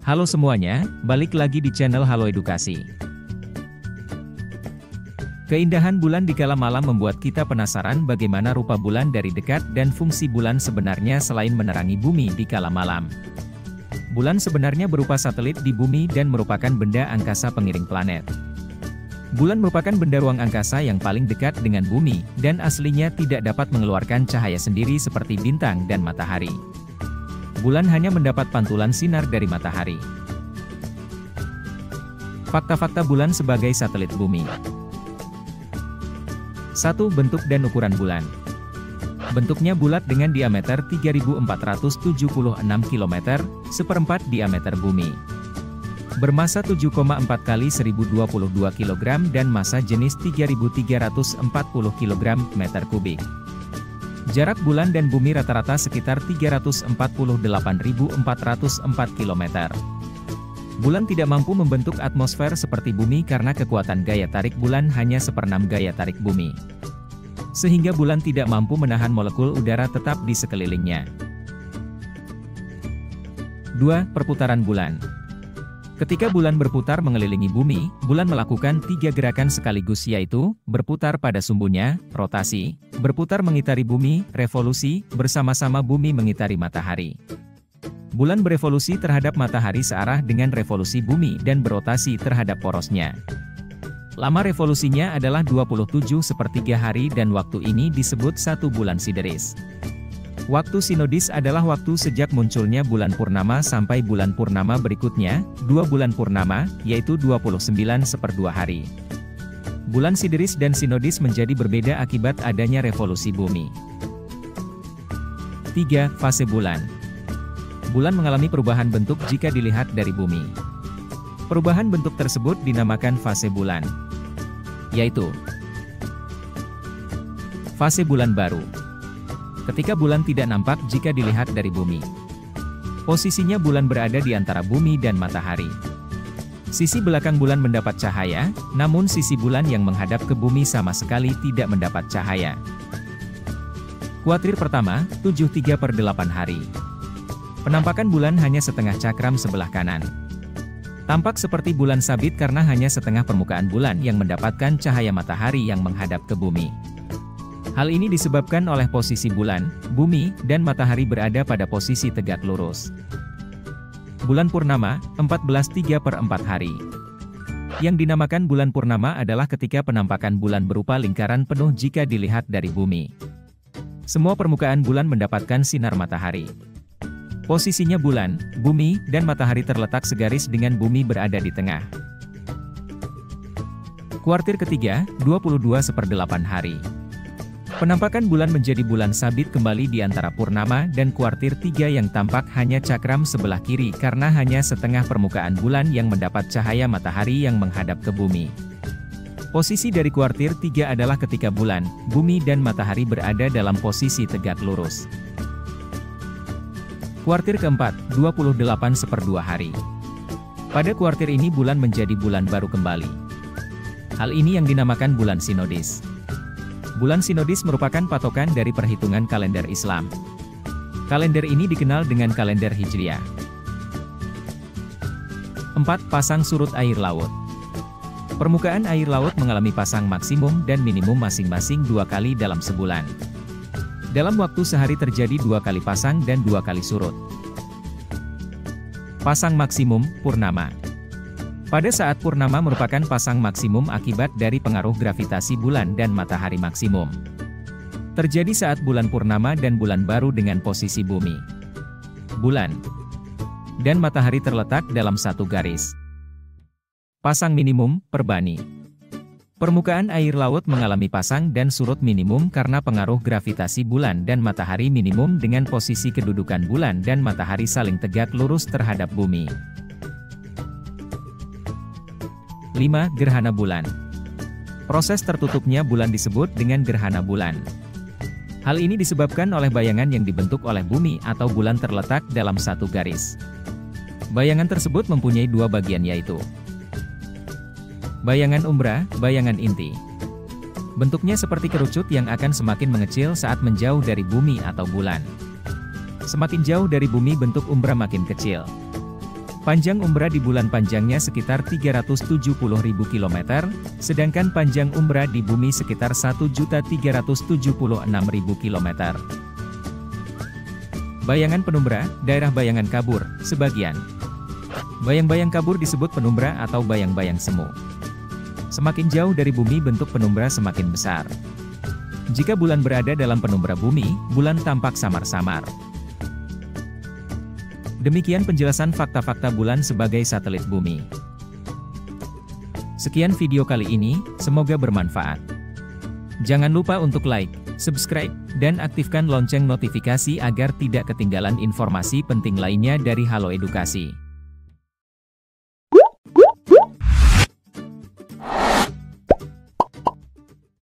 Halo semuanya, balik lagi di channel Halo Edukasi. Keindahan bulan di kala malam membuat kita penasaran bagaimana rupa bulan dari dekat dan fungsi bulan sebenarnya selain menerangi bumi di kala malam. Bulan sebenarnya berupa satelit di bumi dan merupakan benda angkasa pengiring planet. Bulan merupakan benda ruang angkasa yang paling dekat dengan bumi, dan aslinya tidak dapat mengeluarkan cahaya sendiri seperti bintang dan matahari. Bulan hanya mendapat pantulan sinar dari matahari. Fakta-fakta bulan sebagai satelit bumi. 1. Bentuk dan ukuran bulan. Bentuknya bulat dengan diameter 3.476 km, seperempat diameter bumi. Bermasa 7,4 kali 1022 kg dan massa jenis 3.340 kg meter kubik. Jarak bulan dan bumi rata-rata sekitar 348.404 km. Bulan tidak mampu membentuk atmosfer seperti bumi karena kekuatan gaya tarik bulan hanya 1/6 gaya tarik bumi. Sehingga bulan tidak mampu menahan molekul udara tetap di sekelilingnya. 2. Perputaran bulan. Ketika bulan berputar mengelilingi bumi, bulan melakukan 3 gerakan sekaligus, yaitu berputar pada sumbunya, rotasi, berputar mengitari bumi, revolusi, bersama-sama bumi mengitari matahari. Bulan berevolusi terhadap matahari searah dengan revolusi bumi dan berotasi terhadap porosnya. Lama revolusinya adalah 27/3 hari dan waktu ini disebut 1 bulan sideris. Waktu sinodis adalah waktu sejak munculnya bulan purnama sampai bulan purnama berikutnya, 2 bulan purnama, yaitu 29/2 hari. Bulan sideris dan sinodis menjadi berbeda akibat adanya revolusi bumi. 3. Fase bulan. Bulan mengalami perubahan bentuk jika dilihat dari bumi. Perubahan bentuk tersebut dinamakan fase bulan, yaitu fase bulan baru. Ketika bulan tidak nampak jika dilihat dari bumi. Posisinya bulan berada di antara bumi dan matahari. Sisi belakang bulan mendapat cahaya, namun sisi bulan yang menghadap ke bumi sama sekali tidak mendapat cahaya. Kuartir pertama, 73/8 hari. Penampakan bulan hanya setengah cakram sebelah kanan. Tampak seperti bulan sabit karena hanya setengah permukaan bulan yang mendapatkan cahaya matahari yang menghadap ke bumi. Hal ini disebabkan oleh posisi bulan, bumi, dan matahari berada pada posisi tegak lurus. Bulan purnama, 14/3/4 hari. Yang dinamakan bulan purnama adalah ketika penampakan bulan berupa lingkaran penuh jika dilihat dari bumi. Semua permukaan bulan mendapatkan sinar matahari. Posisinya bulan, bumi, dan matahari terletak segaris dengan bumi berada di tengah. Kuartir ketiga, 22/8 hari. Penampakan bulan menjadi bulan sabit kembali di antara purnama dan kuartir 3 yang tampak hanya cakram sebelah kiri karena hanya setengah permukaan bulan yang mendapat cahaya matahari yang menghadap ke bumi. Posisi dari kuartir 3 adalah ketika bulan, bumi dan matahari berada dalam posisi tegak lurus. Kuartir keempat, 28/2 hari. Pada kuartir ini bulan menjadi bulan baru kembali. Hal ini yang dinamakan bulan sinodis. Bulan sinodis merupakan patokan dari perhitungan kalender Islam. Kalender ini dikenal dengan kalender Hijriah. 4. Pasang surut air laut. Permukaan air laut mengalami pasang maksimum dan minimum masing-masing 2 kali dalam sebulan. Dalam waktu sehari terjadi 2 kali pasang dan 2 kali surut. Pasang maksimum, purnama. Pada saat purnama merupakan pasang maksimum akibat dari pengaruh gravitasi bulan dan matahari maksimum. Terjadi saat bulan purnama dan bulan baru dengan posisi bumi, bulan, dan matahari terletak dalam satu garis. Pasang minimum, perbani. Permukaan air laut mengalami pasang dan surut minimum karena pengaruh gravitasi bulan dan matahari minimum dengan posisi kedudukan bulan dan matahari saling tegak lurus terhadap bumi. 5. Gerhana bulan. Proses tertutupnya bulan disebut dengan gerhana bulan. Hal ini disebabkan oleh bayangan yang dibentuk oleh bumi atau bulan terletak dalam satu garis. Bayangan tersebut mempunyai 2 bagian, yaitu bayangan umbra, bayangan inti. Bentuknya seperti kerucut yang akan semakin mengecil saat menjauh dari bumi atau bulan. Semakin jauh dari bumi bentuk umbra makin kecil. Panjang umbra di bulan panjangnya sekitar 370.000 km, sedangkan panjang umbra di bumi sekitar 1.376.000 km. Bayangan penumbra, daerah bayangan kabur, sebagian. Bayang-bayang kabur disebut penumbra atau bayang-bayang semu. Semakin jauh dari bumi bentuk penumbra semakin besar. Jika bulan berada dalam penumbra bumi, bulan tampak samar-samar. Demikian penjelasan fakta-fakta bulan sebagai satelit bumi. Sekian video kali ini, semoga bermanfaat. Jangan lupa untuk like, subscribe, dan aktifkan lonceng notifikasi agar tidak ketinggalan informasi penting lainnya dari Halo Edukasi.